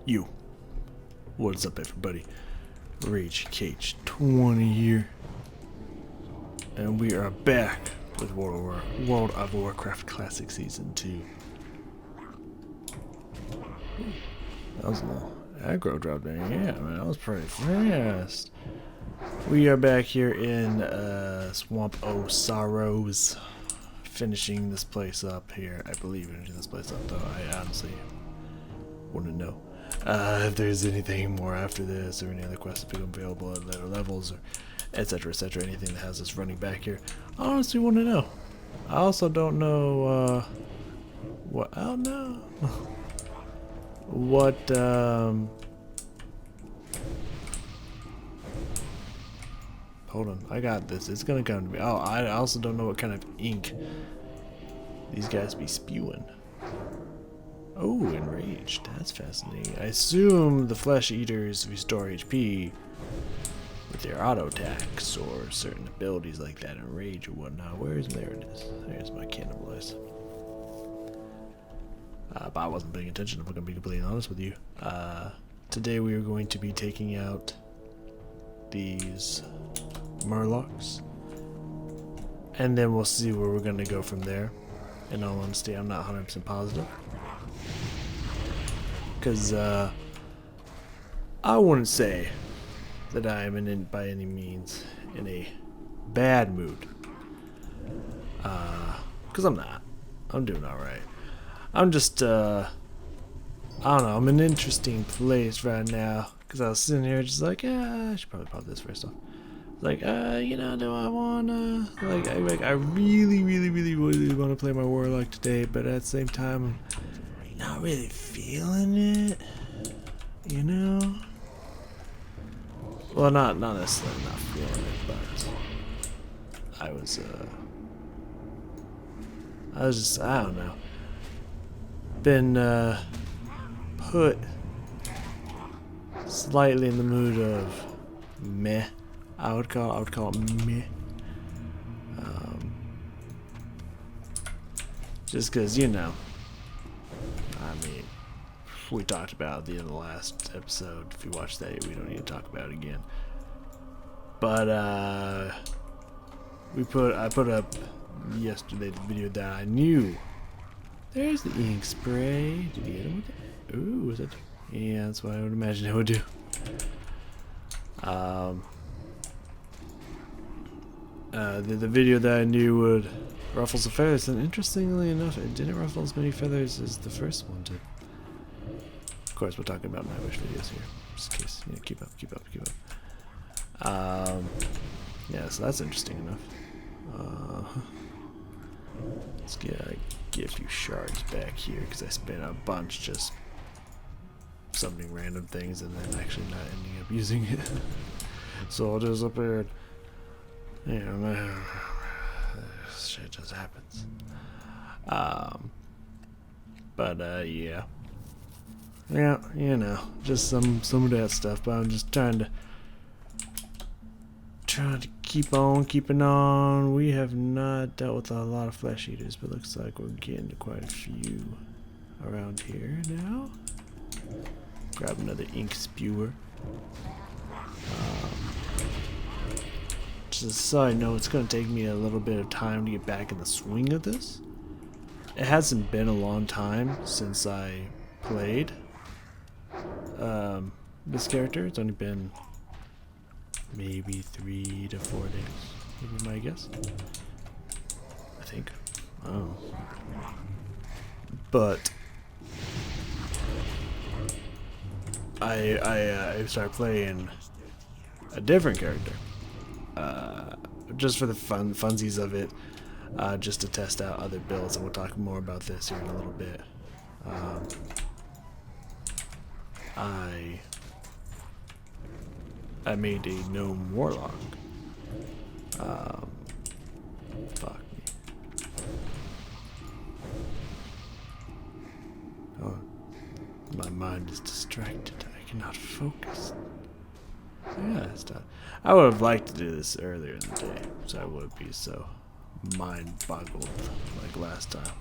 You. What's up, everybody? Rage Cage 20 here. And we are back with World of Warcraft Classic Season 2. That was a little aggro drop there. Yeah, man, that was pretty fast. We are back here in Swamp O' Sorrows. Finishing this place up here. I believe finishing this place up, though I honestly wouldn't know if there's anything more after this or any other quests that become available at later levels or etc, anything that has us running back here. I honestly want to know. I also don't know what, I don't know what hold on, I got this. It's gonna come to me. Oh, I also don't know what kind of ink these guys be spewing. Oh, enraged. That's fascinating. I assume the flesh eaters restore HP with their auto attacks or certain abilities like that in rage or whatnot. There it is. There's my cannibalize. But I wasn't paying attention, if I'm gonna be completely honest with you. Today we are going to be taking out these Murlocs, and then we'll see where we're gonna go from there. In all honesty, I'm not 100% positive, because I wouldn't say that I am by any means in a bad mood, because I'm not. I'm doing all right. I'm just I don't know, I'm in an interesting place right now, because I was sitting here just like, yeah, I should probably pop this first off. Like, you know, do I wanna, I really want to play my Warlock today, but at the same time, I'm not really feeling it, you know? Well, not necessarily not feeling it, but I was just, I don't know, been, put slightly in the mood of meh. I would call it meh. Just because, you know, I mean, we talked about at the end of the last episode. If you watched that, we don't need to talk about it again. But I put up yesterday the video that I knew. There's the ink spray. Did you get him with it? Ooh, was it? Yeah, that's what I would imagine it would do. The video that I knew would ruffle some feathers, and interestingly enough, it didn't ruffle as many feathers as the first one did. Of course, we're talking about Nightwish videos here, just in case. Yeah, keep up. Yeah, so that's interesting enough. Let's get a few shards back here, because I spent a bunch just summoning random things and then actually not ending up using it. So I'll just up here. Yeah, man, shit just happens. Yeah, you know, just some of that stuff. But I'm just trying to keep on keeping on. We have not dealt with a lot of flesh eaters, but looks like we're getting to quite a few around here now. Grab another ink spewer. Just a side note, it's going to take me a little bit of time to get back in the swing of this. It hasn't been a long time since I played this character. It's only been maybe 3 to 4 days, would be my guess. I think. Oh. But I started playing a different character. Just for the funsies of it, just to test out other builds, and we'll talk more about this here in a little bit. I made a gnome warlock. Fuck me. Oh, my mind is distracted. I cannot focus. Yeah, it's done. I would have liked to do this earlier in the day, so I wouldn't be so mind-boggled like last time.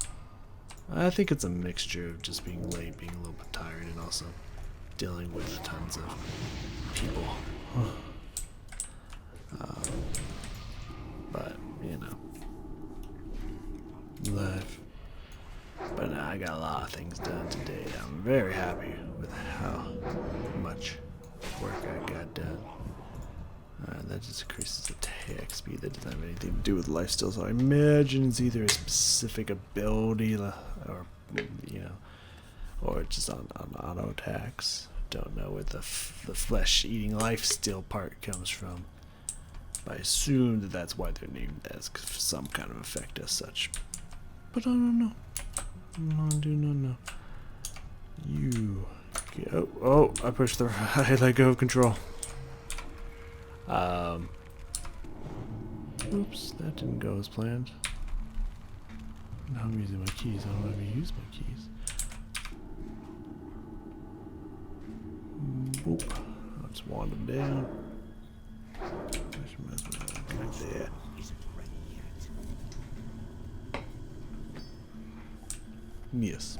I think it's a mixture of just being late, being a little bit tired, and also dealing with tons of people. But, you know, life. But I got a lot of things done today. I'm very happy with how much work I got done. That just increases the attack speed. That doesn't have anything to do with lifesteal, so I imagine it's either a specific ability or, you know, or just on auto attacks. Don't know where the flesh-eating lifesteal part comes from. I assume that that's why they're named as some kind of effect as such. But I don't know. I do not know. You go. Oh, I pushed the right. Let go of control. Oops, that didn't go as planned. Now I'm using my keys. I don't ever use my keys. Boop. I'll just wander down. Like that. Yes.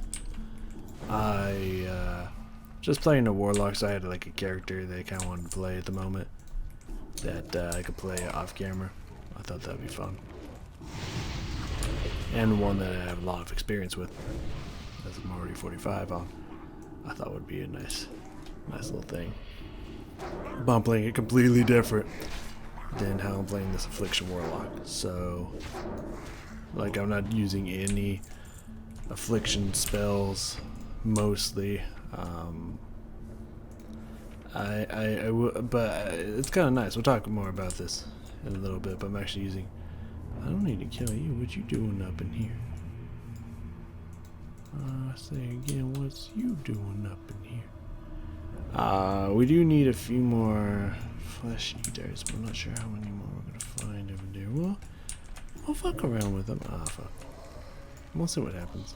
Just playing a warlock, so I had like a character that I kind of wanted to play at the moment that I could play off camera. I thought that would be fun. And one that I have a lot of experience with, as I'm already 45 on. I thought would be a nice little thing. But I'm playing it completely different than how I'm playing this Affliction Warlock. So, like, I'm not using any affliction spells, mostly. But it's kind of nice. We'll talk more about this in a little bit. But I'm actually using. I don't need to kill you. What you doing up in here? Say again, what's you doing up in here? We do need a few more flesh eaters, but I'm not sure how many more we're gonna find over there. Well, I'll fuck around with them. Fuck. We'll see what happens.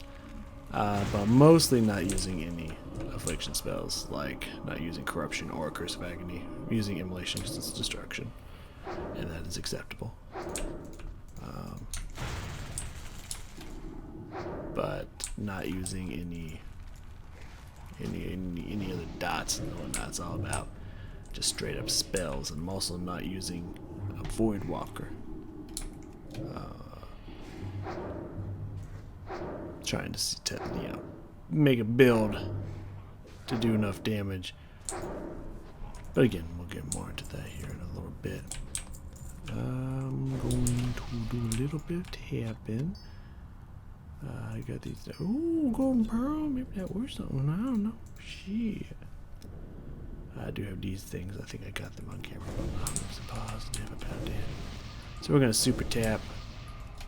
But mostly not using any affliction spells, like not using corruption or curse of agony. I'm using immolation because it's destruction, and that is acceptable. But not using any other dots and what that's all about. Just straight up spells, and I'm also not using a Void Walker. Trying to you know, make a build to do enough damage. But again, we'll get more into that here in a little bit. I'm going to do a little bit of tapping. I got these. Ooh, golden pearl. Maybe that works something. I don't know. Shit. I do have these things. I think I got them on camera, but I'm not positive about that. So we're gonna super tap.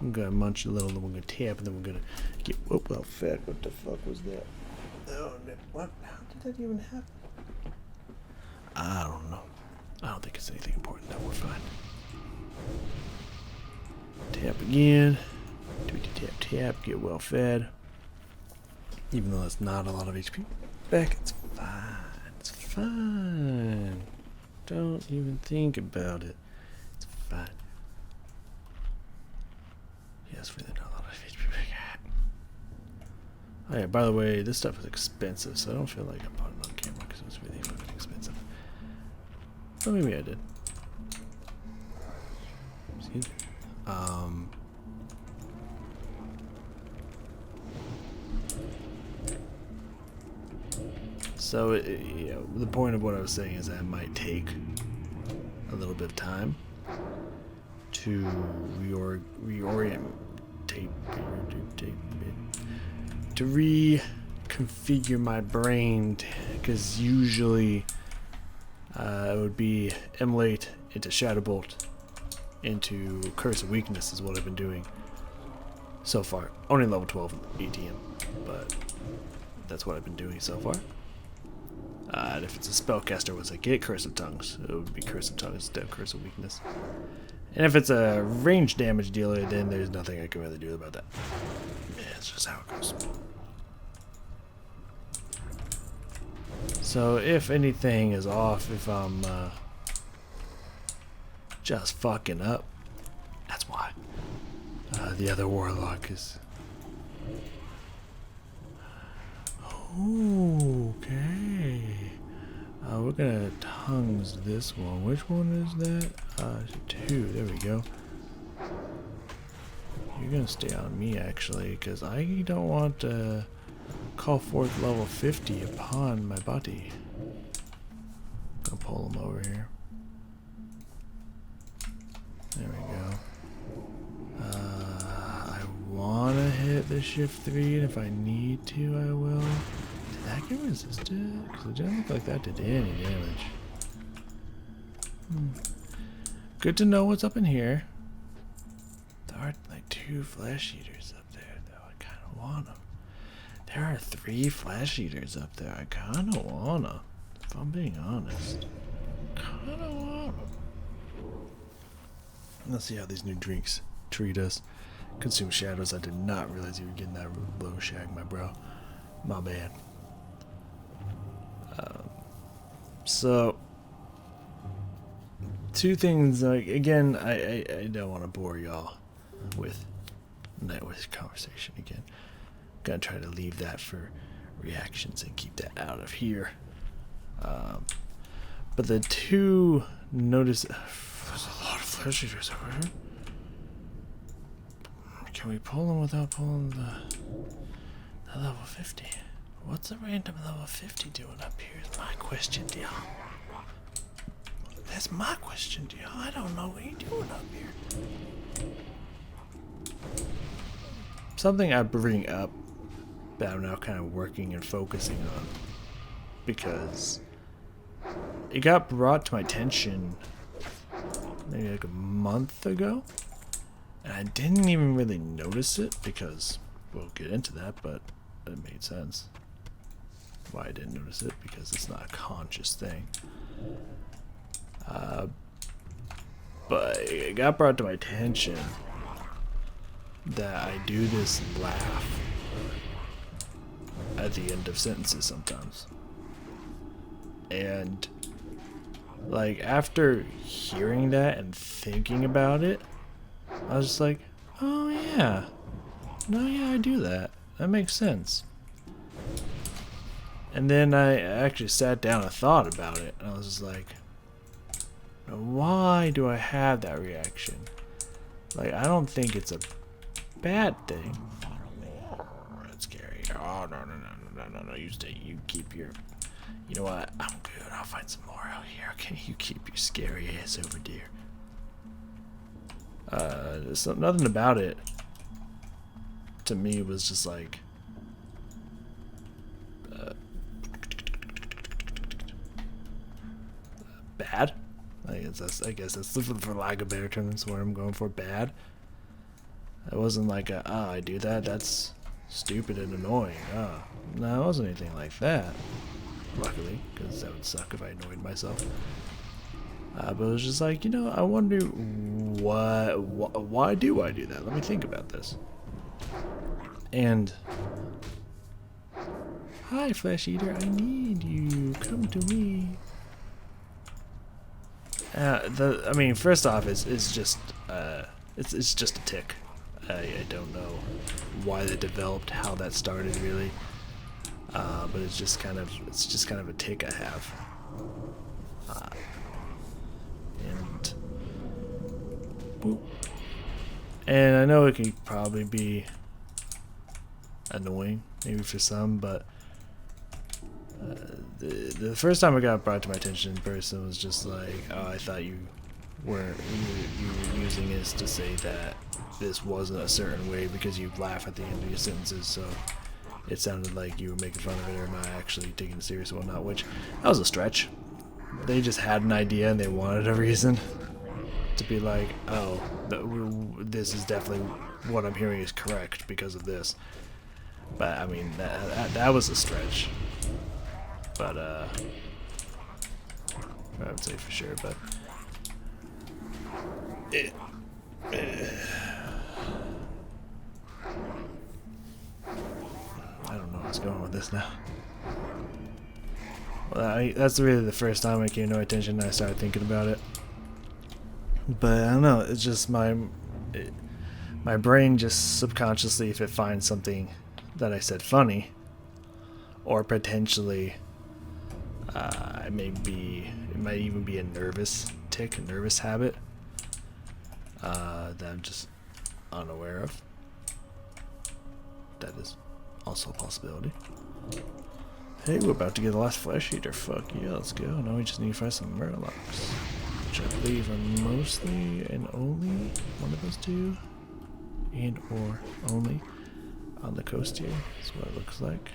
I'm gonna munch a little, then we're gonna tap, and then we're gonna get. Oh, well, fed. What the fuck was that? Oh, what? How did that even happen? I don't know. I don't think it's anything important. No, we're fine. Tap again. Tap, tap. Get well fed. Even though that's not a lot of HP. Back, it's fine. It's fine. Don't even think about it. It's fine. Yes, really not a lot of HP back. Oh yeah, by the way, this stuff is expensive, so I don't feel like I bought it on camera because it was really fucking expensive. But maybe I did. Excuse me. So, you know, the point of what I was saying is that it might take a little bit of time to reconfigure my brain, because usually it would be emulate into Shadow Bolt into Curse of Weakness is what I've been doing so far. Only level 12 ATM, but that's what I've been doing so far. And if it's a spellcaster, once I get Curse of Tongues, it would be Curse of Tongues instead of Curse of Weakness. And if it's a range damage dealer, then there's nothing I can really do about that. Yeah, it's just how it goes. So if anything is off, if I'm just fucking up, that's why. The other warlock is... Okay. what kind of tongue's this one? Which one is that? 2. There we go. You're gonna stay on me, actually, because I don't want to call forth level 50 upon my body. Gonna pull him over here. There we go. I want to hit the shift 3, and if I need to, I will. Did that get resisted? Because it didn't look like that did any damage. Good to know what's up in here. There are like 2 flesh eaters up there, though. I kind of want them. There are 3 flesh eaters up there. I kind of want them. If I'm being honest. Kind of want them. Let's see how these new drinks treat us. Consume shadows. I did not realize you were getting that low shag, my bro. My bad. So, 2 things. Like again, I don't want to bore y'all with this conversation again. Gonna try to leave that for reactions and keep that out of here. But the 2 notice. There's a lot of flesh eaters over here. Can we pull them without pulling the level 50? What's a random level 50 doing up here is my question, y'all. That's my question, y'all. I don't know what you're doing up here. Something I bring up that I'm now kind of working and focusing on, because it got brought to my attention maybe like a month ago, and I didn't even really notice it because we'll get into that, but it made sense why I didn't notice it, because it's not a conscious thing. But it got brought to my attention that I do this laugh at the end of sentences sometimes. And like after hearing that and thinking about it, I was just like, oh yeah. No, yeah, I do that. That makes sense. And then I actually sat down and thought about it, and I was just like, why do I have that reaction? Like, I don't think it's a bad thing. That's scary. Oh, no. You stay. You keep your... You know what? I'm good. I'll find some more out here. Okay, you keep your scary ass over there. There's nothing about it, to me, was just like... bad? I guess that's for lack of a better term, that's what I'm going for. Bad. It wasn't like I do that, that's stupid and annoying. No, it wasn't anything like that. Luckily, because that would suck if I annoyed myself. But it was just like, you know, I wonder why do I do that? Let me think about this. And hi, Flesh Eater, I need you. Come to me. I mean, first off, it's just it's just a tick. I don't know why that developed, how that started really, but it's just kind of a tick I have, and boop. And I know it can probably be annoying, maybe for some, but the first time it got brought to my attention in person was just like, oh, I thought you were using this to say that this wasn't a certain way because you laugh at the end of your sentences, so it sounded like you were making fun of it or not actually taking it serious or whatnot, which that was a stretch. They just had an idea and they wanted a reason to be like, oh, this is definitely what I'm hearing is correct because of this. But I mean, that was a stretch. But I would say for sure, but I don't know what's going with this now. Well, that's really the first time it came to my attention and I started thinking about it. But I don't know, it's just my brain just subconsciously, if it finds something that I said funny, or potentially It might even be a nervous tick, a nervous habit that I'm just unaware of. That is also a possibility. Hey, we're about to get the last flesh eater. Fuck yeah, let's go. Now we just need to find some murlocs, which I believe are mostly and only one of those two, and or only on the coast here. That's what it looks like.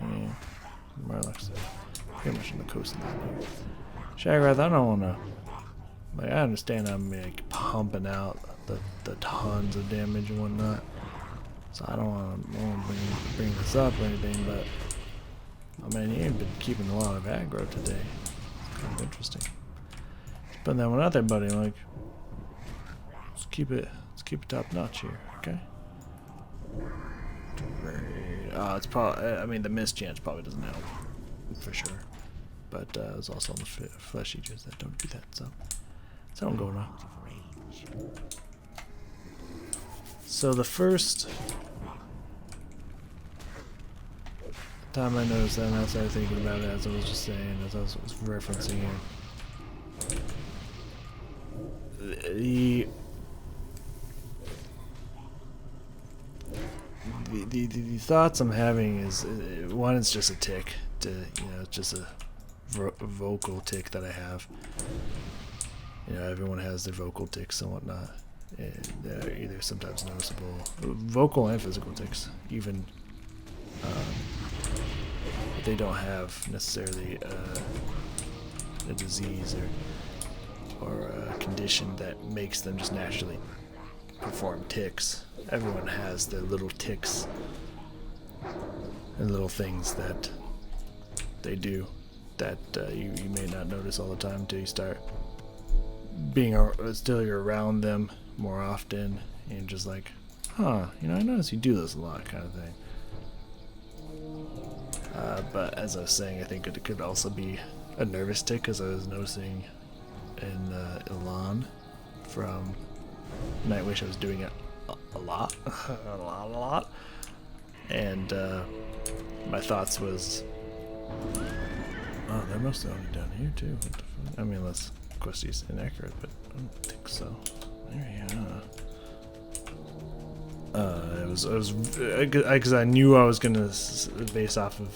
And murlocs are pretty much on the coast line here. Shagrath, I don't wanna. Like, I understand I'm like pumping out the tons of damage and whatnot. So I don't want to bring this up or anything, but I mean, you've been keeping a lot of aggro today. It's kind of interesting. Just putting that one out there, buddy. Like, let's keep it top notch here, okay? It's probably. I mean, the miss chance probably doesn't help for sure, but there's also the flesh eaters that don't do that. So that's how I'm going on. So the first time I noticed that, and I started thinking about it as I was just saying, as I was referencing it. The thoughts I'm having is, one, it's just a tick, just a vocal tick that I have. You know, everyone has their vocal tics and whatnot. And they're either sometimes noticeable, vocal and physical tics, even. But they don't have necessarily a disease or a condition that makes them just naturally perform tics. Everyone has their little tics and little things that they do that you may not notice all the time until you start still you're around them more often, and just like, I notice you do this a lot, kind of thing. But as I was saying, I think it could also be a nervous tick, because I was noticing in Elan from Nightwish, I was doing it a lot, a lot, and my thoughts was, oh, they're mostly only down here too. What the fuck? I mean, unless Questy's inaccurate, but I don't think so. There you are. It was because I knew I was gonna base off of.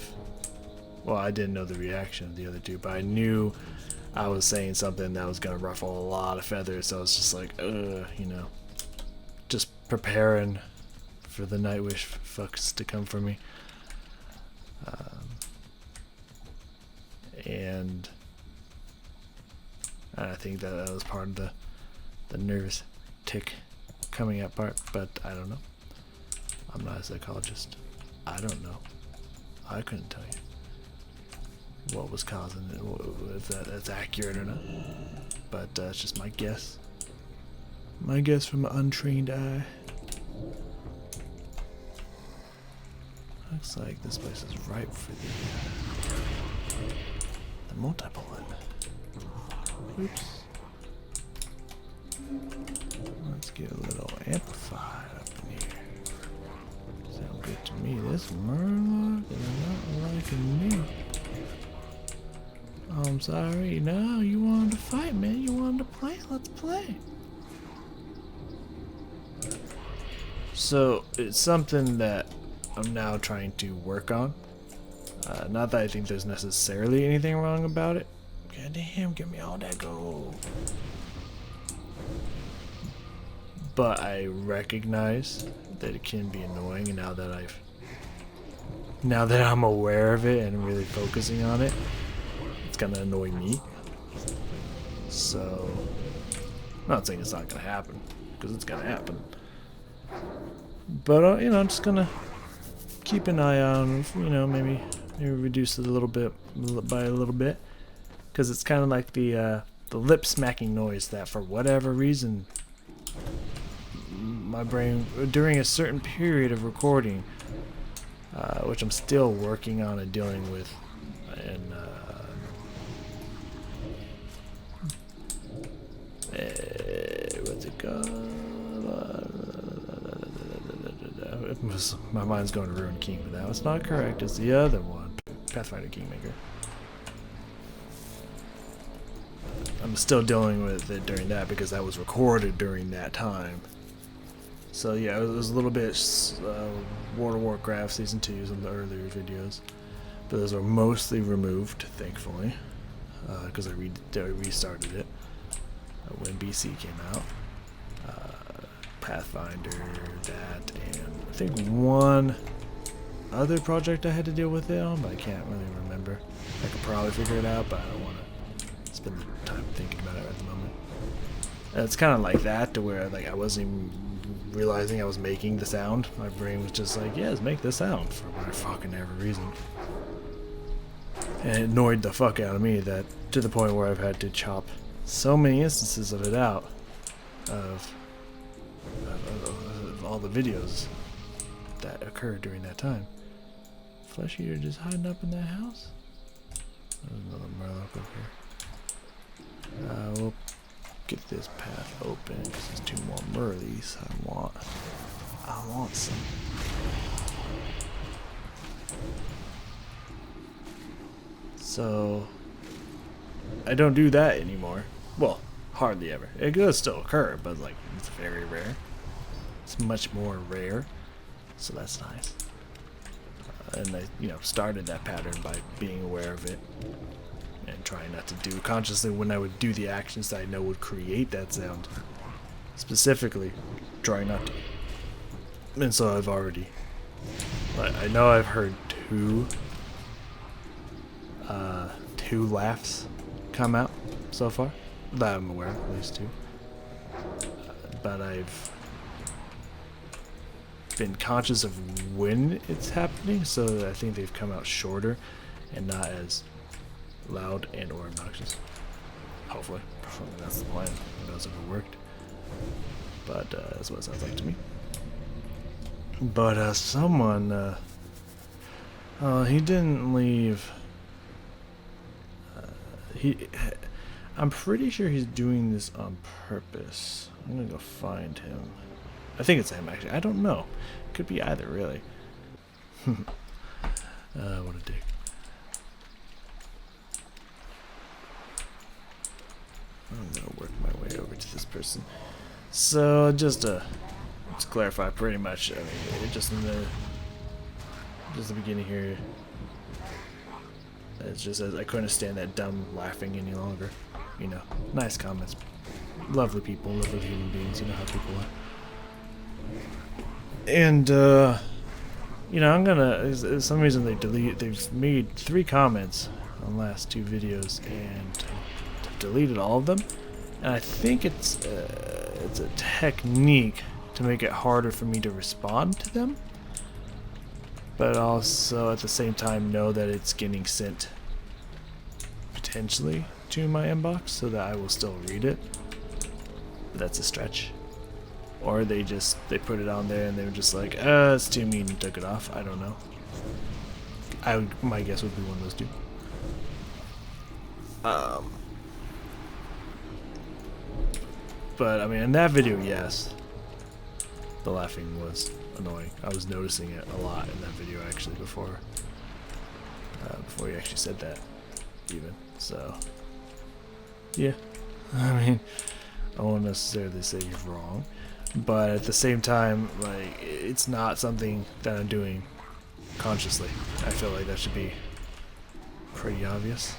Well, I didn't know the reaction of the other two, but I knew I was saying something that was gonna ruffle a lot of feathers. So I was just like, just preparing for the Nightwish fucks to come for me. And I think that was part of the nervous tick coming out part, but I don't know. I'm not a psychologist. I don't know. I couldn't tell you what was causing it, if that's accurate or not. But it's just my guess. My guess from an untrained eye. Looks like this place is ripe for the multi-bullet. Oops. Let's get a little amplified up in here. Sound good to me. This murloc is not liking me. Oh, I'm sorry. No, you wanted to fight, man. You wanted to play. Let's play. So it's something that I'm now trying to work on. Not that I think there's necessarily anything wrong about it. God damn, give me all that gold. But I recognize that it can be annoying, and now that I'm aware of it and really focusing on it, it's gonna annoy me. So, I'm not saying it's not gonna happen, because it's gonna happen. But I'm just gonna keep an eye on, maybe reduce it a little bit by a little bit, because it's kind of like the lip smacking noise that, for whatever reason, my brain during a certain period of recording, which I'm still working on and dealing with, and what's it called? My mind's going to Ruin King, but that was not correct. It's the other one. Pathfinder Kingmaker. I'm still dealing with it during that because that was recorded during that time. So yeah, it was a little bit World of Warcraft Season 2, some of the earlier videos. But those are mostly removed, thankfully, because I restarted it when BC came out. Pathfinder, that, and I think one other project I had to deal with it on, but I can't really remember. I could probably figure it out, but I don't want to spend the time thinking about it at the moment. And it's kind of like that, to where like I wasn't even realizing I was making the sound. My brain was just like, yes, make the sound, for whatever fucking every reason. And it annoyed the fuck out of me, that to the point where I've had to chop so many instances of it out of all the videos that occurred during that time. Flesh Eater just hiding up in that house? There's another Murloc up here. We'll get this path open because there's 2 more Murleys I want some. So I don't do that anymore. Well, hardly ever. It does still occur, but like it's very rare. It's much more rare, so that's nice. And I, started that pattern by being aware of it and trying not to do consciously when I would do the actions that I know would create that sound. Specifically, trying not to. And so I've already, I know I've heard two laughs come out so far that I'm aware of, at least 2. But I've been conscious of when it's happening, so I think they've come out shorter and not as loud and or obnoxious. Hopefully. That's the plan. Who knows if it worked. But that's what it sounds like to me. But someone he didn't leave. I'm pretty sure he's doing this on purpose. I'm gonna go find him. I think it's him, actually. I don't know. Could be either, really. What a dick. I'm gonna work my way over to this person. So, just to clarify, pretty much, I mean, just in the beginning here, it just says I couldn't stand that dumb laughing any longer. Nice comments. Lovely people, lovely human beings. You know how people are. And I'm gonna. For some reason they've made 3 comments on the last 2 videos and deleted all of them. And I think it's a technique to make it harder for me to respond to them, but also at the same time know that it's getting sent potentially to my inbox so that I will still read it. But that's a stretch. Or they put it on there and they were just like, it's too mean and took it off. I don't know. My guess would be one of those 2. But I mean, in that video, yes, the laughing was annoying. I was noticing it a lot in that video actually before he actually said that, even. So yeah, I mean, I won't necessarily say you're wrong, but at the same time, like, it's not something that I'm doing consciously. I feel like that should be pretty obvious.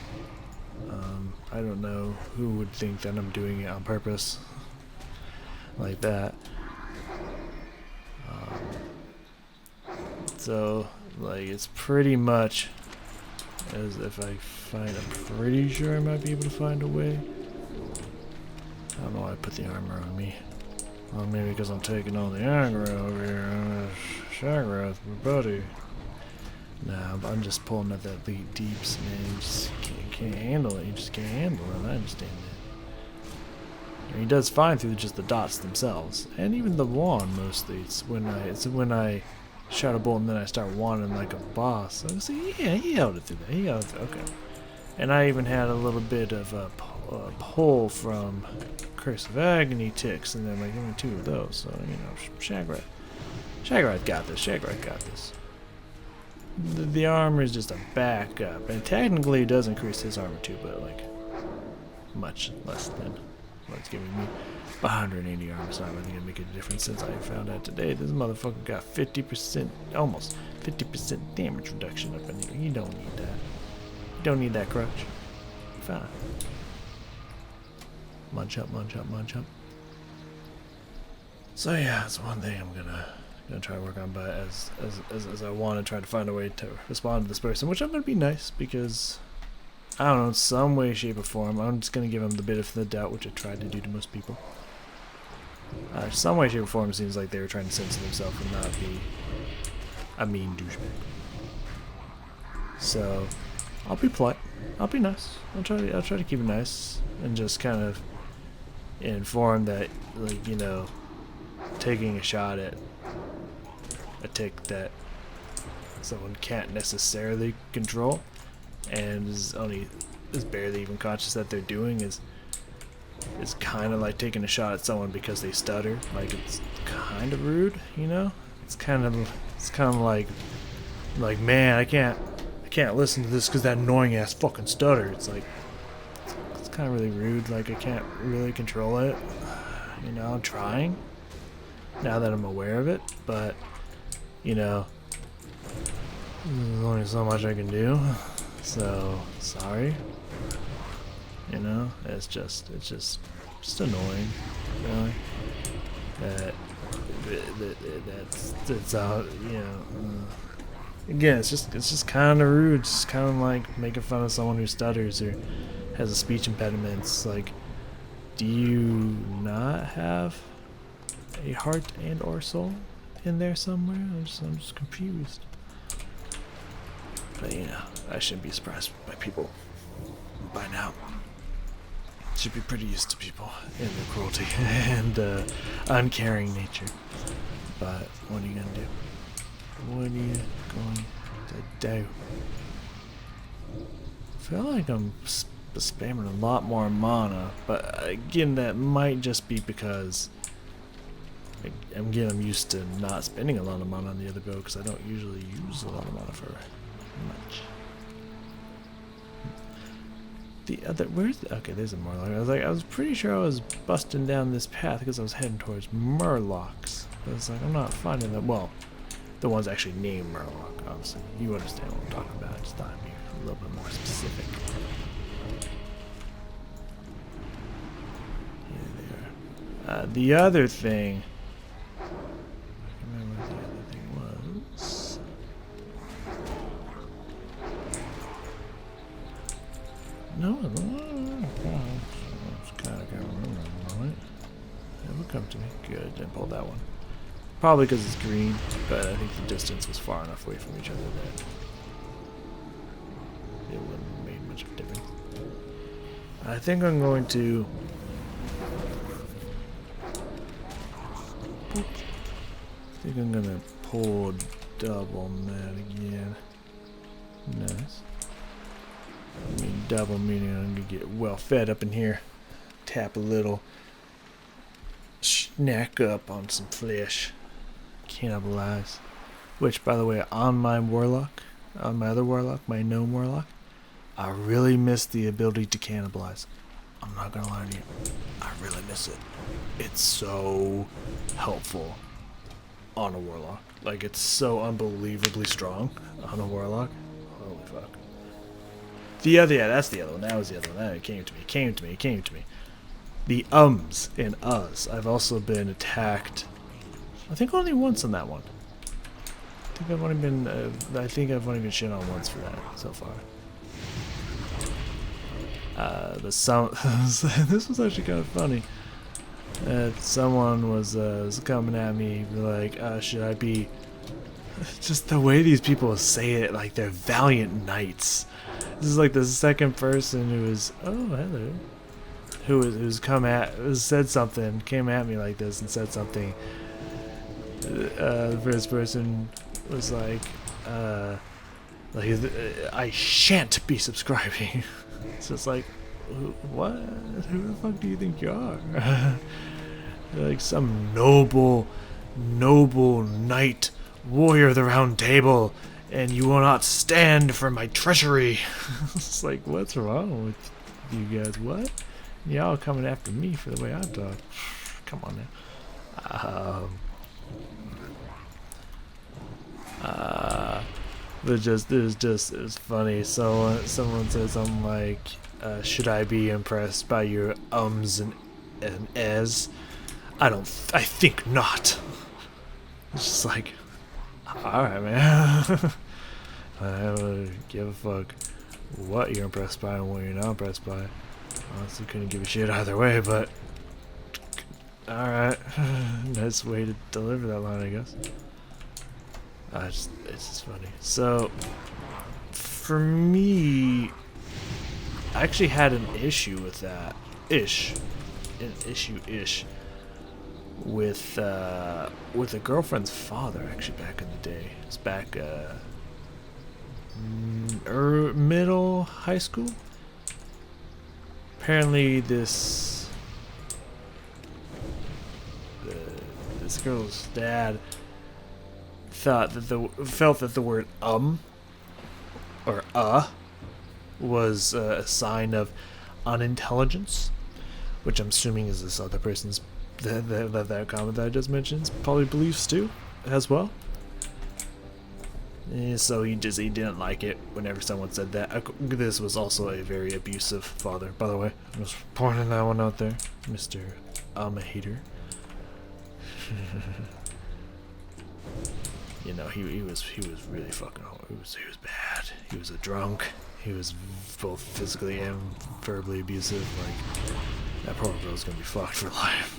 I don't know who would think that I'm doing it on purpose like that. So, like, it's pretty much as if I'm pretty sure I might be able to find a way. I don't know why I put the armor on me. Well, maybe because I'm taking all the aggro over here. Shagrath, my buddy. Nah, but I'm just pulling up that elite deeps, man. You just can't handle it. You just can't handle it. I understand that. And he does fine through just the dots themselves, and even the wand mostly. It's when I shot a bolt and then I start wanding like a boss. So I say, yeah, he held it through that. He held it through. Okay. And I even had a little bit of a pull from Curse of Agony ticks, and then like only 2 of those. So Shagrath got this. Shagrath got this. the armor is just a backup, and technically it does increase his armor too, but like much less than what's giving me. 180 armor is not really gonna make a difference since I found out today this motherfucker got 50%, almost 50% damage reduction up in here. You don't need that. You don't need that crutch. Fine. Munch up, munch up, munch up. So yeah, that's one thing I'm gonna try to work on, but as I want to try to find a way to respond to this person, which I'm gonna be nice because I don't know, in some way, shape, or form, I'm just gonna give him the benefit of the doubt, which I tried to do to most people. Some way, shape, or form, seems like they were trying to censor themselves and not be a mean douchebag. So I'll be polite. I'll be nice. I'll try to keep it nice and just kind of inform that, like, you know, taking a shot at a tick that someone can't necessarily control and is barely even conscious that they're doing is kind of like taking a shot at someone because they stutter. Like, it's kind of rude, you know. It's kind of like man, I can't listen to this because that annoying ass fucking stutter. It's like it's kind of really rude. Like, I can't really control it. You know, I'm trying now that I'm aware of it, but you know, there's only so much I can do. So sorry. You know, it's just annoying, really. That's out. You know. Again, it's just kind of rude. It's just kind of like making fun of someone who stutters or has a speech impediment. It's like, do you not have a heart and or soul in there somewhere? I'm just confused. But you know, I shouldn't be surprised by people by now. Should be pretty used to people and their cruelty and uncaring nature. But what are you gonna do? What are you going to do? I feel like I'm spamming a lot more mana, but again, that might just be because I'm used to not spending a lot of mana on the other bow because I don't usually use a lot of mana for much. The other, okay, there's a Murloc. I was pretty sure I was busting down this path because I was heading towards Murlocs. But it's like, I'm not finding them. Well, the ones actually named Murloc, obviously. You understand what I'm talking about. I just thought I'd be a little bit more specific. Here they are. The other thing, I can't remember what the other thing was. No, it's kind of remember at the moment. It will come to me. Good, didn't pull that one. Probably because it's green, but I think the distance was far enough away from each other that it wouldn't have made much of a difference. I think I'm going to... I think I'm going to pull double that again. Nice. I mean double meaning I'm going to get well fed up in here. Tap a little. Snack up on some flesh. Cannibalize. Which, by the way, on my warlock, on my other warlock, my gnome warlock, I really miss the ability to cannibalize. I'm not gonna lie to you. I really miss it. It's so helpful on a warlock. Like, it's so unbelievably strong on a warlock. Holy fuck. The other, yeah, that's the other one. That was the other one. It came to me. The ums and us. I've also been attacked. I think only once on that one. I think I've only been shit on once for that so far. The sound. This was actually kind of funny. Someone was coming at me like, should I be? Just the way these people say it, like they're valiant knights. This is like the second person who was. Oh, hello. Who's said something, came at me like this and said something. The first person was like, I shan't be subscribing. So it's like, what? Who the fuck do you think you are? Like some noble knight, warrior of the round table, and you will not stand for my treachery. It's like, what's wrong with you guys? What? Y'all coming after me for the way I talk? Come on now. But it's funny. So someone says, I'm like, should I be impressed by your ums and ehs? I think not. It's just like, alright, man. I don't give a fuck what you're impressed by and what you're not impressed by. Honestly, couldn't give a shit either way, but alright. Nice way to deliver that line, I guess. It's just funny. So, for me, I actually had an issue with that. An issue-ish. With a girlfriend's father, actually, back in the day. It's back, middle high school. Apparently, this girl's dad felt that the word or was a sign of unintelligence, which I'm assuming is this other person's that comment that I just mentioned probably beliefs too as well. And so he didn't like it whenever someone said that. This was also a very abusive father, by the way. I'm just pointing that one out there, Mr. Hater. You know, he was really fucking hard. He was bad. He was a drunk. He was both physically and verbally abusive. Like, that poor girl's gonna be fucked for life.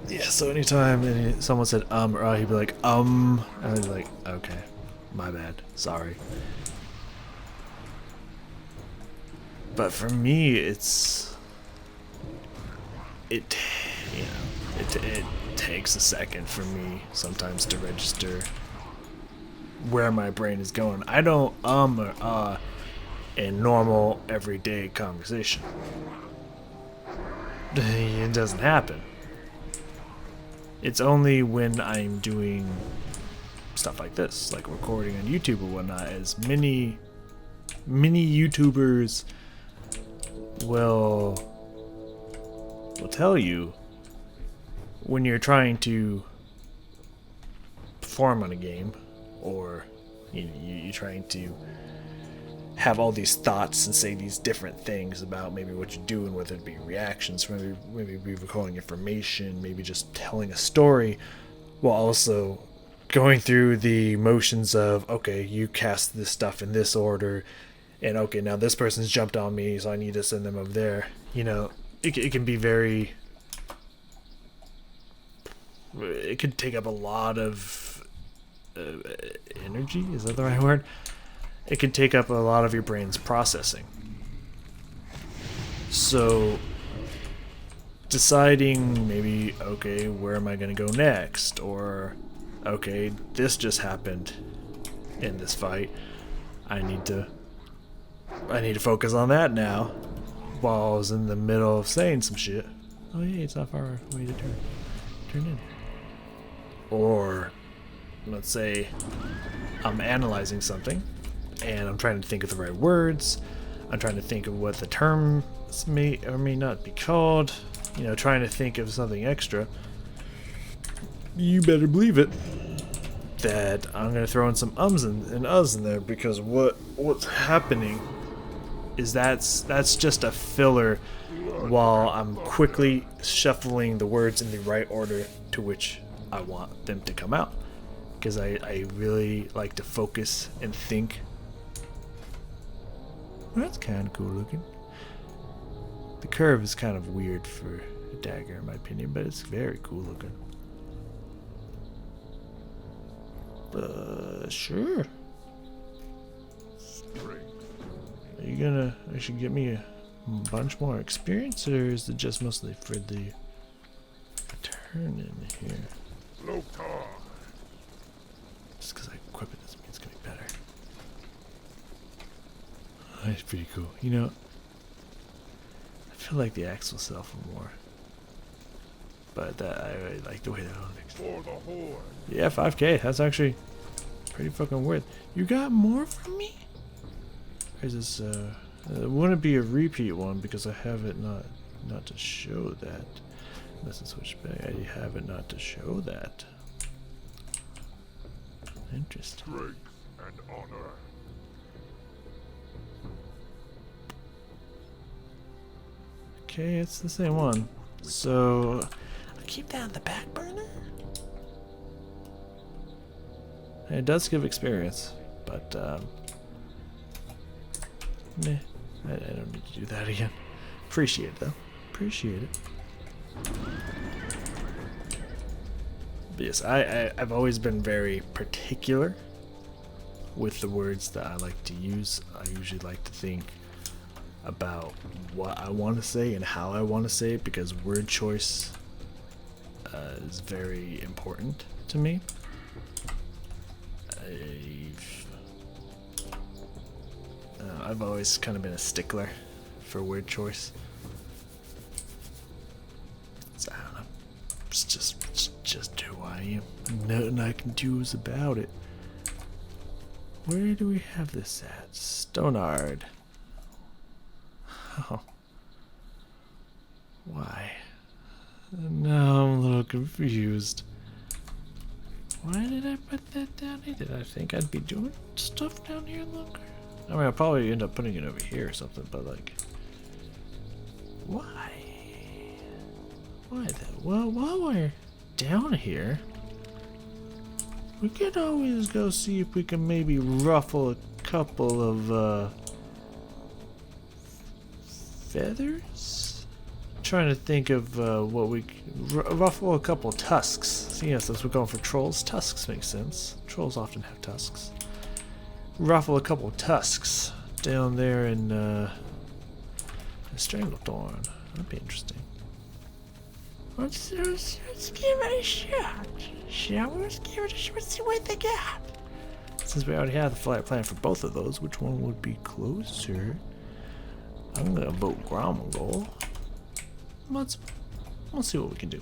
Yeah, so anytime someone said or he'd be like, and I'd be like, okay, my bad, sorry. But for me, it takes a second for me sometimes to register where my brain is going. I don't or in normal everyday conversation. It doesn't happen. It's only when I'm doing stuff like this, like recording on YouTube or whatnot, as many YouTubers will tell you when you're trying to perform on a game, or you're trying to have all these thoughts and say these different things about maybe what you're doing, whether it be reactions, maybe be recalling information, maybe just telling a story, while also going through the motions of, okay, you cast this stuff in this order, and okay, now this person's jumped on me, so I need to send them over there. You know, it can be very... It could take up a lot of energy, is that the right word? It can take up a lot of your brain's processing. So, deciding maybe, okay, where am I going to go next? Or, okay, this just happened in this fight. I need to focus on that now, while I was in the middle of saying some shit. Oh yeah, it's not far away to turn in. Or, let's say, I'm analyzing something, and I'm trying to think of the right words. I'm trying to think of what the term may or may not be called. You know, trying to think of something extra. You better believe it that I'm gonna throw in some ums and uhs in there, because what's happening is that's just a filler while I'm quickly shuffling the words in the right order to which I want them to come out. Because I really like to focus and think. Well, that's kind of cool looking. The curve is kind of weird for a dagger in my opinion, but it's very cool looking. Sure. Are you gonna actually get me a bunch more experience, or is it just mostly for the turn in here? Just because I equip it doesn't mean it's gonna be better. That's pretty cool. You know, I feel like the axe will sell for more. but that I really like the way that looks. Yeah, 5K. That's actually pretty fucking worth. You got more from me? Or is this it wouldn't be a repeat one because I have it not to show that. Unless it's switched back. I have it not to show that. Interesting. Strength and honor. Okay, it's the same one. So I'll keep that on the back burner. It does give experience, but meh, I don't need to do that again. Appreciate it though. Appreciate it. But yes, I've always been very particular with the words that I like to use. I usually like to think about what I want to say and how I want to say it because word choice is very important to me. I've always kind of been a stickler for word choice. So, I don't know. It's just who I am. Nothing I can do is about it. Where do we have this at? Stonard. Oh. Why? Now I'm a little confused. Why did I put that down here? Did I think I'd be doing stuff down here longer? I mean, I'll probably end up putting it over here or something, but like... Why? Why that? Well, while we're down here, we could always go see if we can maybe ruffle a couple of, feathers? Trying to think of what we ruffle a couple tusks. So yeah, since we're going for trolls, tusks make sense. Trolls often have tusks. Ruffle a couple tusks down there in Stranglethorn. That'd be interesting. Let's give it a shot. Shall we? Let's give it a shot. Let's see what they got. Since we already have the flight plan for both of those, which one would be closer? I'm gonna vote Gromagol. Let's see what we can do.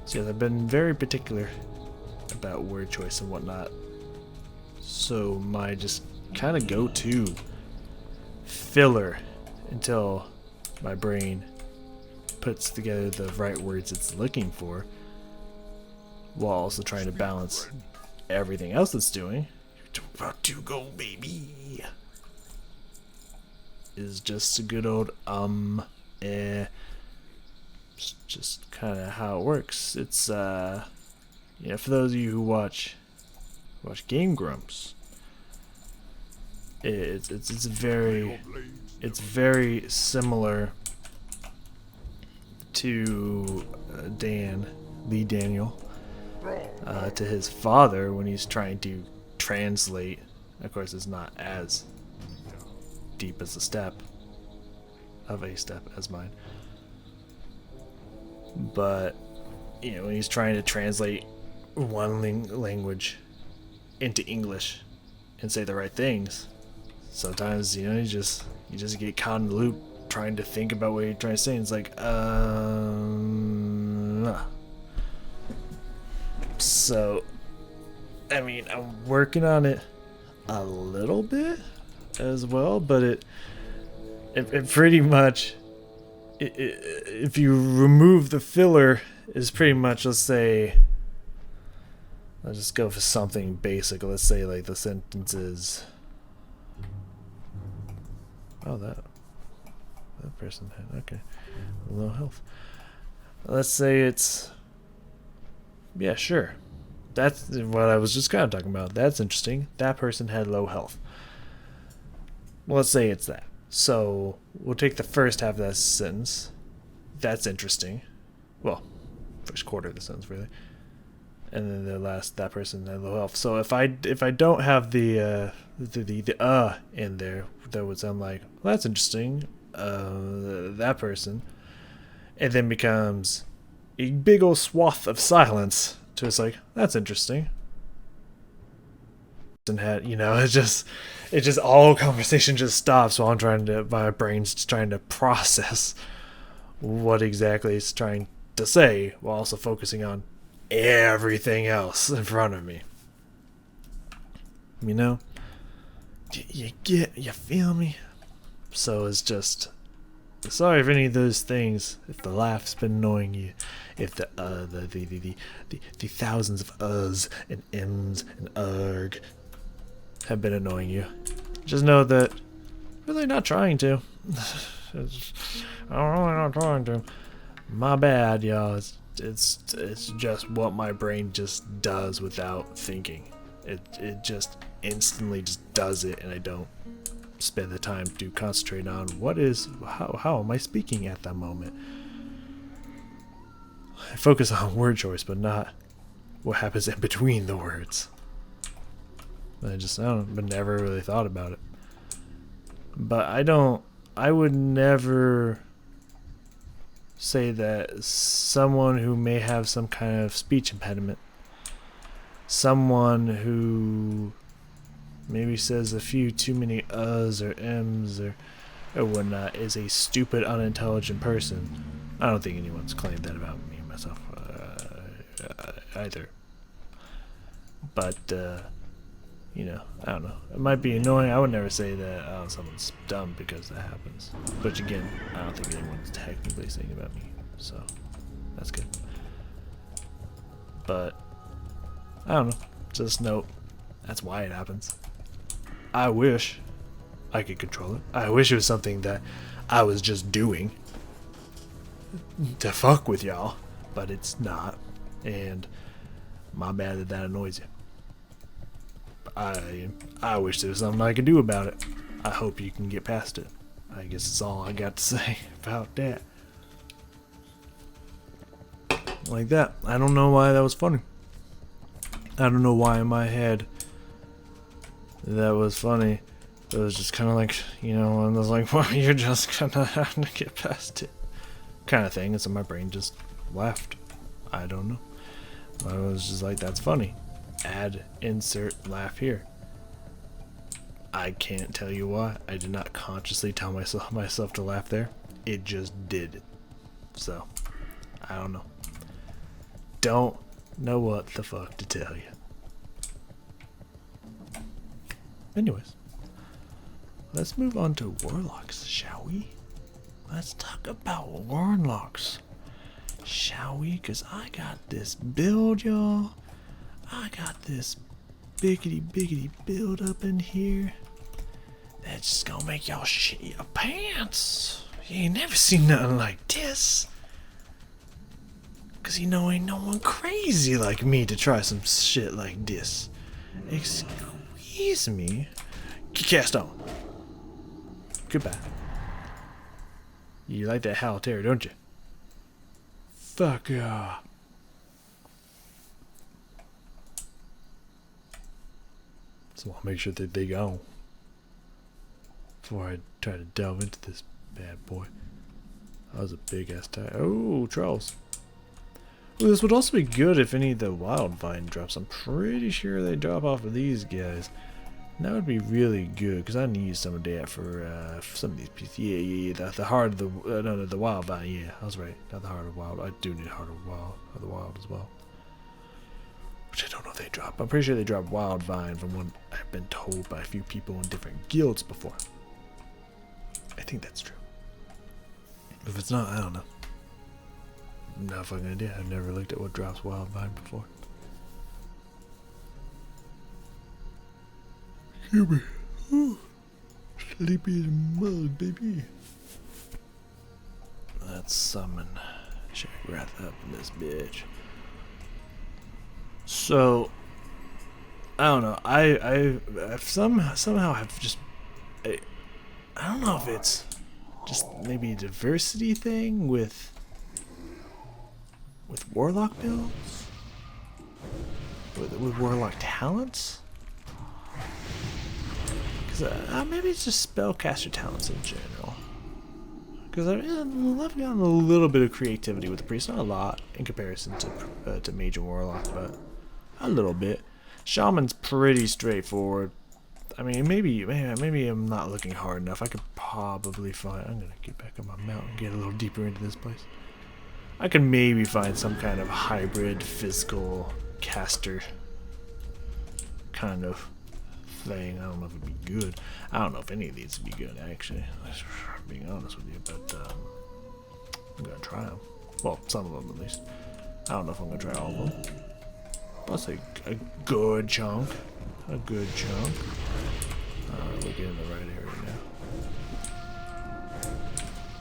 So yeah, I've been very particular about word choice and whatnot. So my just kind of go-to filler until my brain puts together the right words it's looking for, while also trying to balance everything else it's doing. You're about to go, baby. Is just a good old It's just kind of how it works. It's for those of you who watch Game Grumps, it's very similar to Lee Daniel, to his father when he's trying to translate. Of course, it's not as deep as a step as mine, but when he's trying to translate one language into English and say the right things, sometimes you just get caught in the loop trying to think about what you're trying to say, and it's like so I mean, I'm working on it a little bit as well, but it pretty much, if you remove the filler, is pretty much, let's say, I'll just go for something basic. Let's say like the sentence is, oh, that person had, okay, low health. Let's say it's, yeah, sure. That's what I was just kind of talking about. That's interesting. That person had low health. Well, let's say it's that. So we'll take the first half of that sentence. That's interesting. Well, first quarter of the sentence, really. And then the last, that person had low health. So if I don't have the in there, that would sound like, well, that's interesting. That person, and then becomes a big old swath of silence. So it's like, that's interesting. And had, it just all conversation just stops while my brain's just trying to process what exactly it's trying to say while also focusing on everything else in front of me. You know? You feel me? So it's just, sorry if any of those things, if the laugh's been annoying you, if the thousands of uhs and m's and urg have been annoying you. Just know that I'm really not trying to. I'm really not trying to. My bad, y'all. It's just what my brain just does without thinking. It just instantly just does it, and I don't spend the time to concentrate on how am I speaking at that moment. I focus on word choice, but not what happens in between the words. I don't know, but never really thought about it. But I would never say that someone who may have some kind of speech impediment, someone who maybe says a few too many uhs or m's or whatnot, is a stupid, unintelligent person. I don't think anyone's claimed that about me and myself either. But, you know, I don't know. It might be annoying. I would never say that someone's dumb because that happens. Which, again, I don't think anyone's technically saying about me. So, that's good. But, I don't know. Just note, that's why it happens. I wish I could control it. I wish it was something that I was just doing to fuck with y'all, but it's not. And my bad that annoys you. I wish there was something I could do about it. I hope you can get past it. I guess that's all I got to say about that. Like that. I don't know why that was funny. I don't know why in my head that was funny. It was just kind of like, you know, and I was like, well, you're just gonna have to get past it kind of thing. And so my brain just laughed. I don't know. I was just like, that's funny. Add, insert, laugh here. I can't tell you why. I did not consciously tell myself to laugh there. It just did. So, I don't know. Don't know what the fuck to tell you. Anyways, let's move on to warlocks, shall we? Let's talk about warlocks, shall we? Because I got this build, y'all. I got this biggity build up in here that's just gonna make y'all shit your pants. You ain't never seen nothing like this. Cause you know ain't no one crazy like me to try some shit like this. Excuse me. Cast on. Goodbye. You like that Howl Terror, don't you? Fuck off. So I'll make sure that they go before I try to delve into this bad boy. That was a big ass tie. Oh, trolls. Well, this would also be good if any of the wild vine drops. I'm pretty sure they drop off of these guys. And that would be really good because I need some of that for some of these pieces. Yeah. The heart of the no, the wild vine. Yeah, I was right. Not the heart of wild. I do need heart of the wild as well. Which I don't know if they drop. I'm pretty sure they drop wild vine from what I've been told by a few people in different guilds before. I think that's true. If it's not, I don't know. No fucking idea. I've never looked at what drops wild vine before. Give me. Ooh, sleepy as a mug, baby. Let's summon. Check wrath up in this bitch. So, I don't know. I've somehow have just. I don't know if it's just maybe a diversity thing with warlock builds, with warlock talents. Because maybe it's just spellcaster talents in general. Because I've gotten a little bit of creativity with the priest, not a lot in comparison to major warlock, but a little bit. Shaman's pretty straightforward. I mean, maybe I'm not looking hard enough. I could probably find. I'm gonna get back on my mount and get a little deeper into this place. I could maybe find some kind of hybrid physical caster kind of thing. I don't know if it'd be good. I don't know if any of these would be good, actually. Being honest with you, but I'm gonna try them. Well, some of them at least. I don't know if I'm gonna try all of them. That's a good chunk. A good chunk. We're getting in the right area now.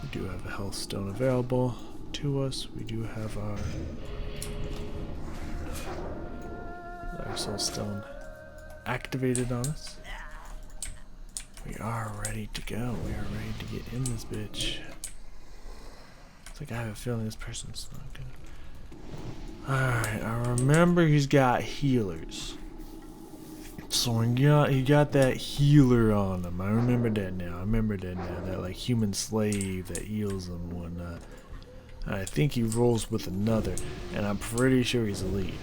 We do have a health stone available to us. We do have our soul stone activated on us. We are ready to go. We are ready to get in this bitch. It's like I have a feeling this person's not gonna. Alright, I remember he's got healers. So he got that healer on him. I remember that now. That like human slave that heals him and whatnot. I think he rolls with another, and I'm pretty sure he's a lead.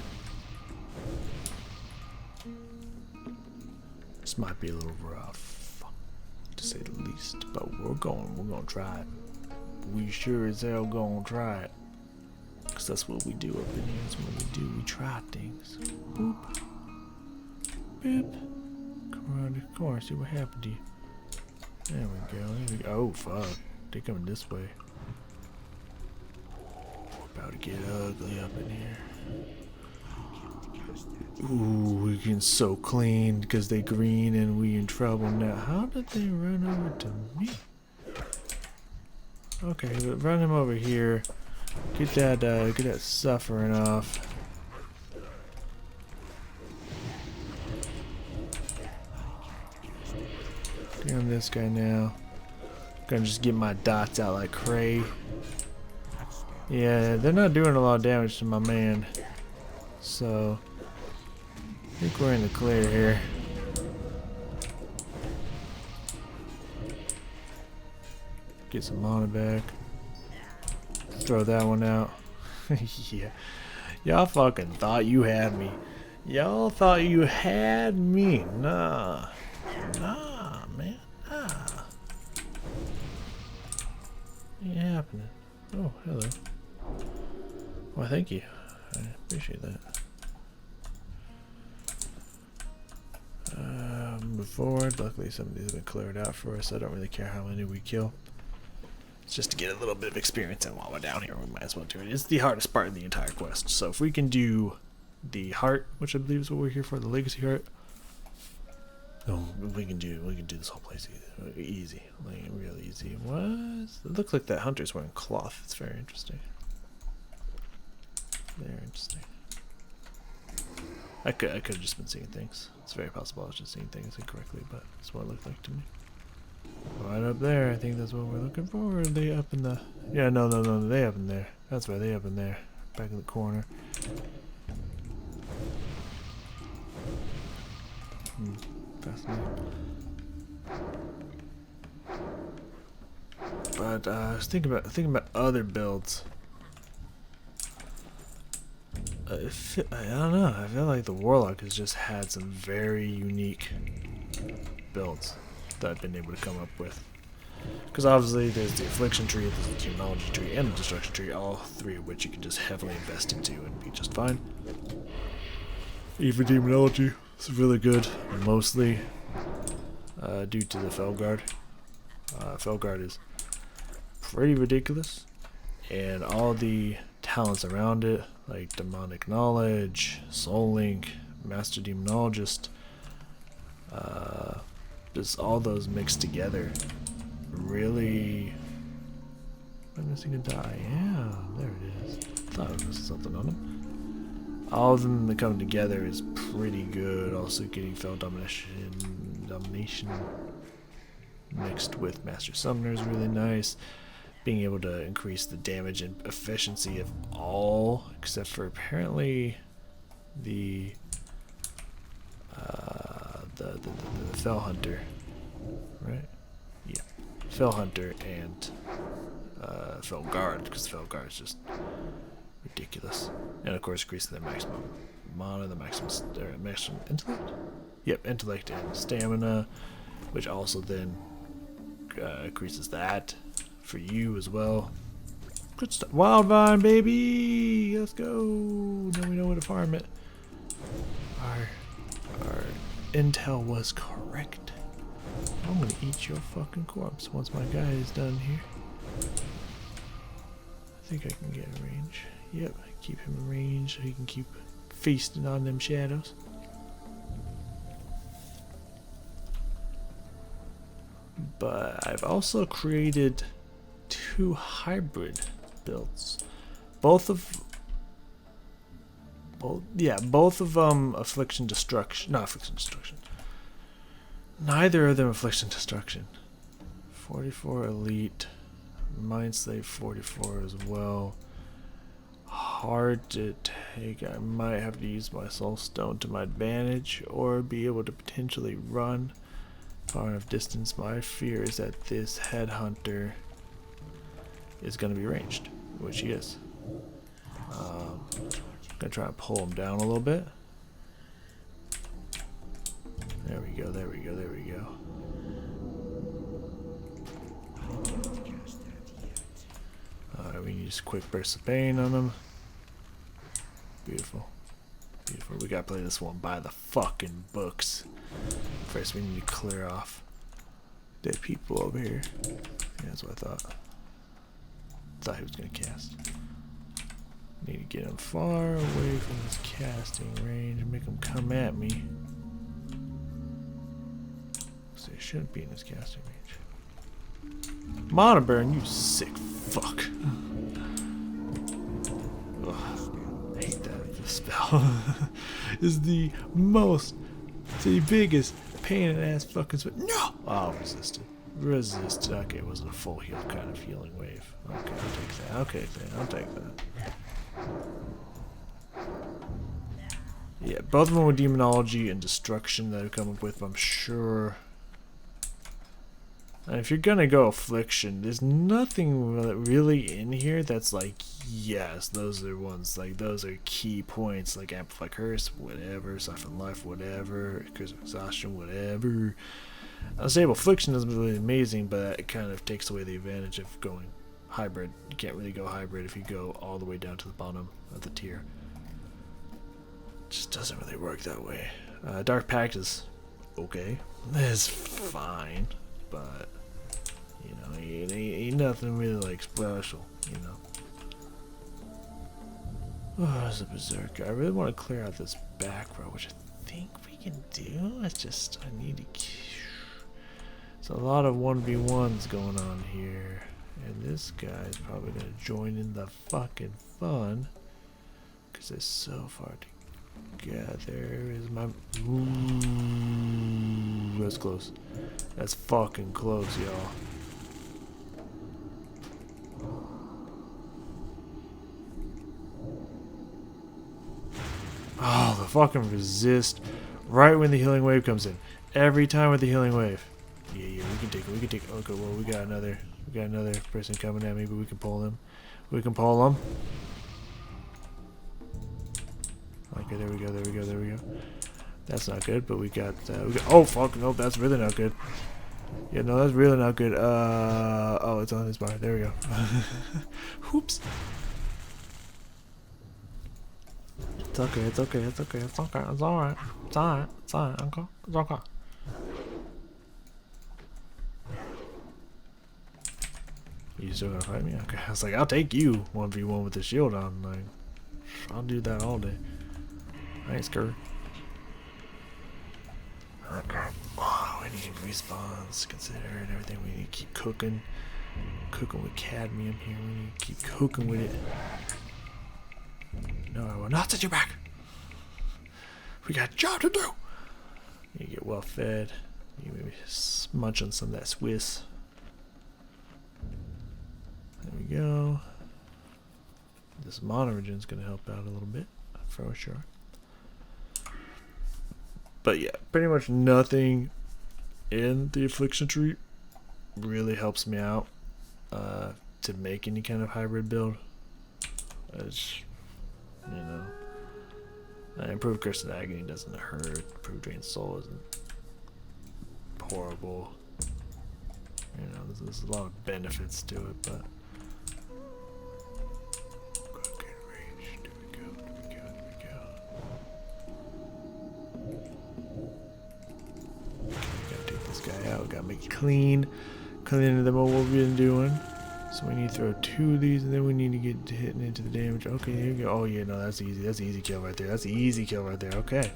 This might be a little rough, to say the least, but we're gonna try it. We sure as hell gonna try it. Cause that's what we do up in here. That's what we do. We try things. Boop. Boop. Come around the corner, see what happened to you. There we go. Oh fuck. They coming this way. We're about to get ugly up in here. Ooh, we getting so clean because they green and we in trouble now. How did they run over to me? Okay, but run him over here. Get that suffering off. Get on this guy now. Gonna just get my dots out like cray. Yeah, they're not doing a lot of damage to my man. So I think we're in the clear here. Get some mana back. Throw that one out. Yeah. Y'all fucking thought you had me. Y'all thought you had me. Nah. Nah, man. Nah. Ain't happening. Oh, hello. Well, thank you. I appreciate that. Move forward. Luckily, some of these have been cleared out for us. I don't really care how many we kill. It's just to get a little bit of experience, and while we're down here, we might as well do it. It's the hardest part of the entire quest. So if we can do the heart, which I believe is what we're here for, the legacy heart. Oh, we can do this whole place easy, like real easy. What? It looks like that hunter's wearing cloth. It's very interesting. Very interesting. I could have just been seeing things. It's very possible I was just seeing things incorrectly, but that's what it looked like to me. Right up there, I think that's what we're looking for. Are they up in the... Yeah, no, they up in there. That's right, they up in there. Back in the corner. Fascinating. But I was thinking about other builds. I don't know. I feel like the Warlock has just had some very unique builds that I've been able to come up with. Because obviously there's the Affliction tree, there's the Demonology tree, and the Destruction tree, all three of which you can just heavily invest into and be just fine. Even Demonology is really good, mostly due to the Felguard. Felguard is pretty ridiculous, and all the talents around it, like Demonic Knowledge, Soul Link, Master Demonologist, just all those mixed together. Really. I'm missing a die. Yeah, there it is. Thought it was something on them. All of them that come together is pretty good. Also getting Fel Domination mixed with Master Summoner is really nice. Being able to increase the damage and efficiency of all, except for apparently the Fel Hunter, right? Yeah, Fel Hunter and Fel Guard, because Fel Guard is just ridiculous. And of course, increasing their maximum mana, the maximum intellect. Yep, intellect and stamina, which also then increases that for you as well. Good stuff. Wildvine, baby! Let's go! Now we know where to farm it. Our intel was correct. I'm gonna eat your fucking corpse once my guy is done here. I think I can get in range. Yep, keep him in range so he can keep feasting on them shadows. But I've also created 2 hybrid builds. Both of Affliction Destruction. Not Affliction Destruction. Neither of them Affliction Destruction. 44 Elite. Mind Slave 44 as well. Hard to take. I might have to use my Soul Stone to my advantage or be able to potentially run far enough distance. My fear is that this headhunter is going to be ranged, which he is. I'm going to try and pull him down a little bit. There we go, there we go, there we go. Alright, we need just a quick burst of pain on him. Beautiful. Beautiful. We gotta play this one by the fucking books. First we need to clear off dead people over here. Yeah, that's what I thought. Thought he was gonna cast. Need to get him far away from his casting range and make him come at me. So he shouldn't be in his casting range. Mana burn, you sick fuck. Ugh, I hate that this spell. Is the biggest pain in the ass fucking spell. No! Oh, resisted. Resisted. Okay, it wasn't a full heal kind of healing wave. Okay, I'll take that. Okay, I'll take that. Yeah, both of them were demonology and destruction that I've come up with, I'm sure. And if you're gonna go affliction, there's nothing really in here that's like, yes, those are ones, like, those are key points, like Amplify Curse, whatever, Siphon Life, whatever, Curse of Exhaustion, whatever. Unstable Affliction isn't really amazing, but it kind of takes away the advantage of going hybrid. You can't really go hybrid if you go all the way down to the bottom of the tier. It just doesn't really work that way. Dark Pact is okay. It's fine. But, you know, it ain't nothing really like special, you know. Oh, there's a berserker. I really want to clear out this back row, which I think we can do. It's just, I need to. There's a lot of 1v1s going on here. And this guy's probably going to join in the fucking fun. Because it's so far together. There is my. Ooh, that's close. That's fucking close, y'all. Oh, the fucking resist right when the healing wave comes in. Every time with the healing wave. Yeah, we can take it. We can take it. Okay, well, we got another person coming at me, but we can pull him. We can pull him. Okay, there we go. That's not good, but we got oh fuck, no, that's really not good. Yeah, no, that's really not good. Oh, it's on his bar. There we go. Whoops. It's okay. It's alright. It's alright, uncle. It's okay. You still gonna fight me? Okay. I was like, I'll take you 1v1 with the shield on. Like, I'll do that all day. I ain't scared. Okay. Oh, we need respawns considered, everything. We need to keep cooking. Cooking with cadmium here. We need to keep cooking with it. No, I will not set you back. We got a job to do. You get well fed. You maybe munch on some of that Swiss. There we go. This monogen is going to help out a little bit, for sure. But yeah, pretty much nothing in the affliction tree really helps me out to make any kind of hybrid build. It's, you know, Improved Curse and Agony doesn't hurt. Improved Drain Soul isn't horrible. You know, there's a lot of benefits to it, but. Good range. There we go. Gotta take this guy out. Gotta make it clean. Cleaner than what we've been doing. So we need to throw 2 of these, and then we need to get hitting into the damage. Okay, here we go. Oh yeah, no, that's easy. That's an easy kill right there. That's an easy kill right there. Okay.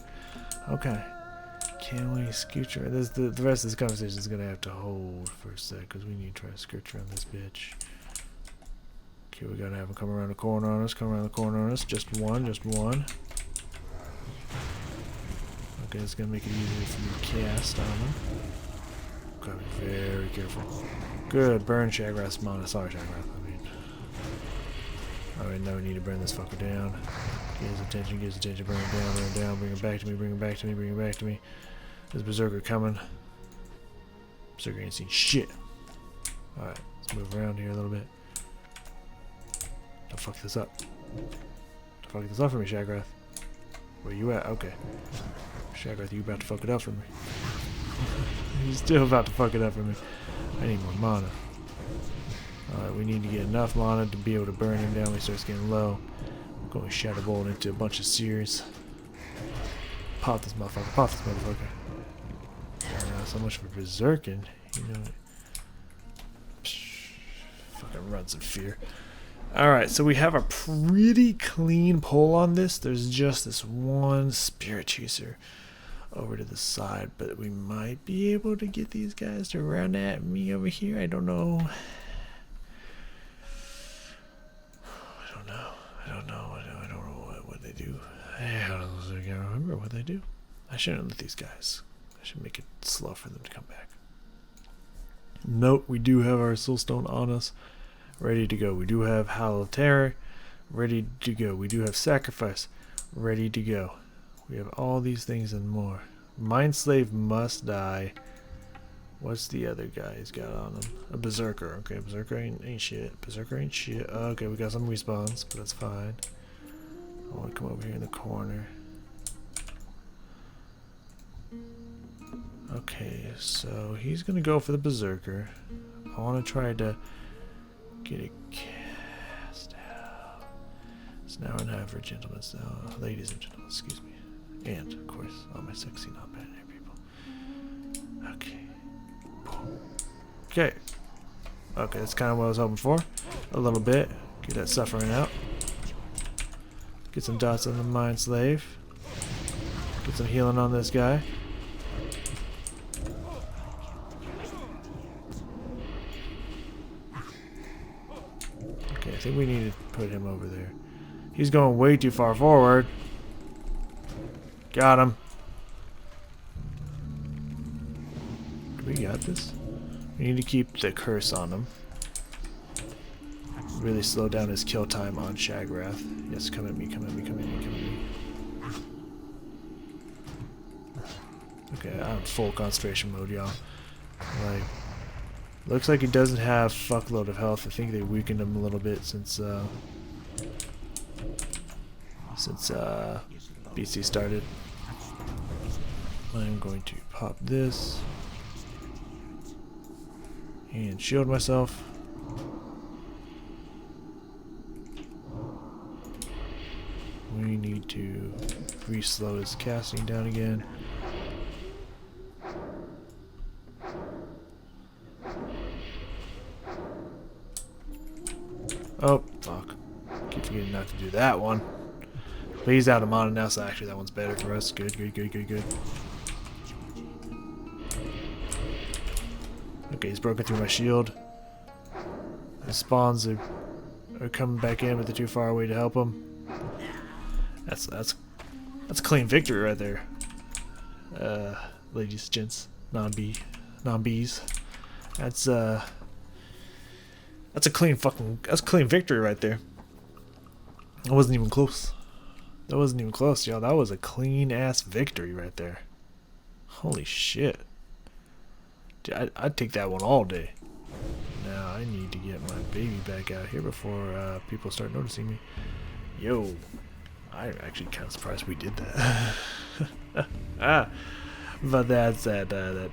Can we scooch around? The rest of this conversation is gonna have to hold for a sec, because we need to try to scooch around this bitch. Okay, we gotta have him come around the corner on us. Just one. Okay, it's gonna make it easier for me to cast on him. Gotta be very careful. Good, burn Shagrath's mana. Sorry, Shagrath. Alright, now we need to burn this fucker down. Get his attention, burn him down, bring him back to me. There's Berserker coming. Berserker ain't seen shit. Alright, let's move around here a little bit. Don't fuck this up. Don't fuck this up for me, Shagrath. Where you at? Okay. Shagrath, you about to fuck it up for me. He's still about to fuck it up for me. I need more mana. Alright, we need to get enough mana to be able to burn him down when he starts getting low. I'm going Shadow Bolt into a bunch of sears. Pop this motherfucker. So much for berserking. You know. Fucking runs of fear. Alright, so we have a pretty clean pull on this. There's just this one Spirit Chaser over to the side, but we might be able to get these guys to run at me over here. I don't know. I don't know what they do. I don't remember what they do. I shouldn't let these guys. I should make it slow for them to come back. Nope, we do have our Soulstone on us, ready to go. We do have Howl of Terror, ready to go. We do have Sacrifice, ready to go. We have all these things and more. Mind Slave must die. What's the other guy he's got on him? A Berserker. Okay, Berserker ain't shit. Okay, we got some respawns, but that's fine. I want to come over here in the corner. Okay, so he's going to go for the Berserker. I want to try to get it cast out. It's an hour and a half for gentlemen. Ladies and gentlemen, excuse me. And, of course, all my sexy non-binary people. Okay. Okay. Okay, that's kind of what I was hoping for. A little bit. Get that suffering out. Get some dots on the Mind Slave. Get some healing on this guy. Okay, I think we need to put him over there. He's going way too far forward. Got him. We got this. We need to keep the curse on him. Really slow down his kill time on Shagrath. Yes, come at me. Okay, I'm full concentration mode, y'all. Like, looks like he doesn't have fuckload of health. I think they weakened him a little bit since BC started. I'm going to pop this and shield myself. We need to re-slow his casting down again. Oh, fuck. Keep forgetting not to do that one. But he's out of mana now, so actually that one's better for us. Good. Okay, he's broken through my shield. The spawns are coming back in, but they're too far away to help him. That's a clean victory right there. Ladies, gents, non-bees. That's a clean victory right there. That wasn't even close. Y'all. That was a clean ass victory right there. Holy shit. Dude, I'd take that one all day. Now I need to get my baby back out here before people start noticing me. Yo, I'm actually kind of surprised we did that. But that's that.